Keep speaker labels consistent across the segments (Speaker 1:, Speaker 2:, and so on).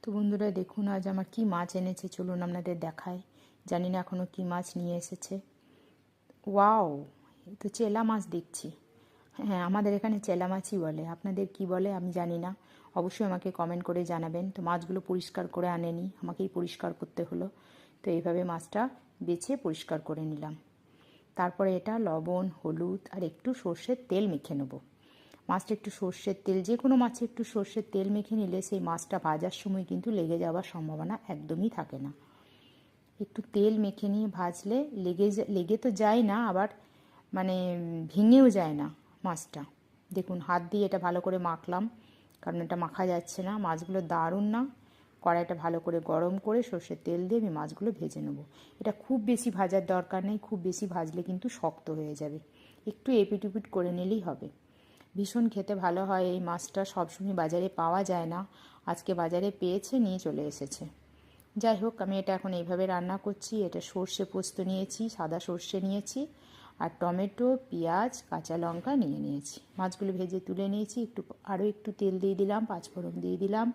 Speaker 1: তো বন্ধুরা দেখুন আজ আমার কি মাছ এনেছে, চলুন আপনাদের দেখায়। জানি না এখনও কি মাছ নিয়ে এসেছে। ওয়াও, এ তো চেলা মাছ দেখছি। হ্যাঁ, আমাদের এখানে চেলা মাছই বলে, আপনাদের কি বলে আমি জানি না। অবশ্যই আমাকে কমেন্ট করে জানাবেন। তো মাছগুলো পরিষ্কার করে আনেনি, আমাকেই পরিষ্কার করতে হলো। তো এইভাবে মাছটা বেছে পরিষ্কার করে নিলাম। তারপরে এটা লবণ, হলুদ আর একটু সর্ষের তেল মেখে নেব। মাছটা একটু সর্ষের তেল, যে কোনো মাছে একটু সর্ষের তেল মেখে নিলে সেই মাছটা ভাজার সময় কিন্তু লেগে যাওয়ার সম্ভাবনা একদমই থাকে না। একটু তেল মেখে নিয়ে ভাজলে লেগে তো যায় না, আবার মানে ভেঙেও যায় না মাছটা। দেখুন হাত দিয়ে এটা ভালো করে মাখলাম, কারণ এটা মাখা যাচ্ছে না। মাছগুলো দারুণ না, কড়াইটা ভালো করে গরম করে সর্ষের তেল দিয়ে আমি মাছগুলো ভেজে নেব। এটা খুব বেশি ভাজার দরকার নেই, খুব বেশি ভাজলে কিন্তু শক্ত হয়ে যাবে। একটু এপিট উপিট করে নিলেই হবে। ভীষণ খেতে ভালো হয় এই মাছটা, সবসময় বাজারে পাওয়া যায় না। আজকে বাজারে পেয়েছে, নিয়ে চলে এসেছে। যাই হোক, আমি এটা এখন এইভাবে রান্না করছি। এটা সর্ষে পোস্ত নিয়েছি, সাদা সর্ষে নিয়েছি, আর টমেটো, পেঁয়াজ, কাঁচা লঙ্কা নিয়ে নিয়েছি। মাছগুলো ভেজে তুলে নিয়েছি। আরও একটু তেল দিয়ে দিলাম, পাঁচফোড়ন দিয়ে দিলাম,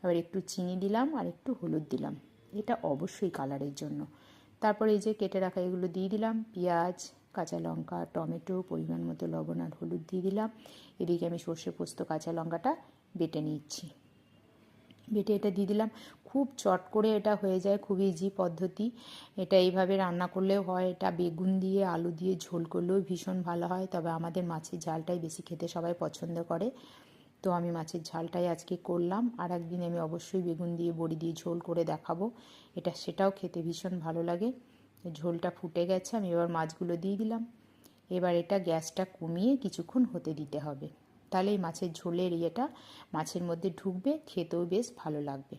Speaker 1: আবার একটু চিনি দিলাম আর একটু হলুদ দিলাম, এটা অবশ্যই কালারের জন্য। তারপরে এই যে কেটে রাখা এগুলো দিয়ে দিলাম, পেঁয়াজ, কাঁচা লঙ্কা, টমেটো, পরিমাণ মতো লবণ আর হলুদ দিয়ে দিলাম। এদিকে আমি সর্ষে পোস্ত কাঁচা লঙ্কাটা বেটে নিচ্ছি। বেটে এটা দিয়ে দিলাম। খুব চট করে এটা হয়ে যায়, খুব ইজি পদ্ধতি। এটা এইভাবে রান্না করলেও হয়, এটা বেগুন দিয়ে আলু দিয়ে ঝোল করলেও ভীষণ ভালো হয়। তবে আমাদের মাছের ঝালটাই বেশি খেতে সবাই পছন্দ করে, তো আমি মাছের ঝালটাই আজকে করলাম। আর একদিন আমি অবশ্যই বেগুন দিয়ে বড়ি দিয়ে ঝোল করে দেখাবো, সেটাও খেতে ভীষণ ভালো লাগে। ঝোলটা ফুটে গেছে, আমি এবার মাছগুলো দিয়ে দিলাম। এবার এটা গ্যাসটা কমিয়ে কিছুক্ষণ হতে দিতে হবে, তাহলে এই মাছের ঝোলের ইয়েটা মাছের মধ্যে ঢুকবে, খেতেও বেশ ভালো লাগবে।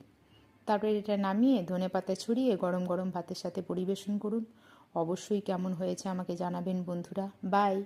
Speaker 1: তারপরে এটা নামিয়ে ধনেপাতা ছড়িয়ে গরম গরম ভাতের সাথে পরিবেশন করুন। অবশ্যই কেমন হয়েছে আমাকে জানাবেন বন্ধুরা। বাই।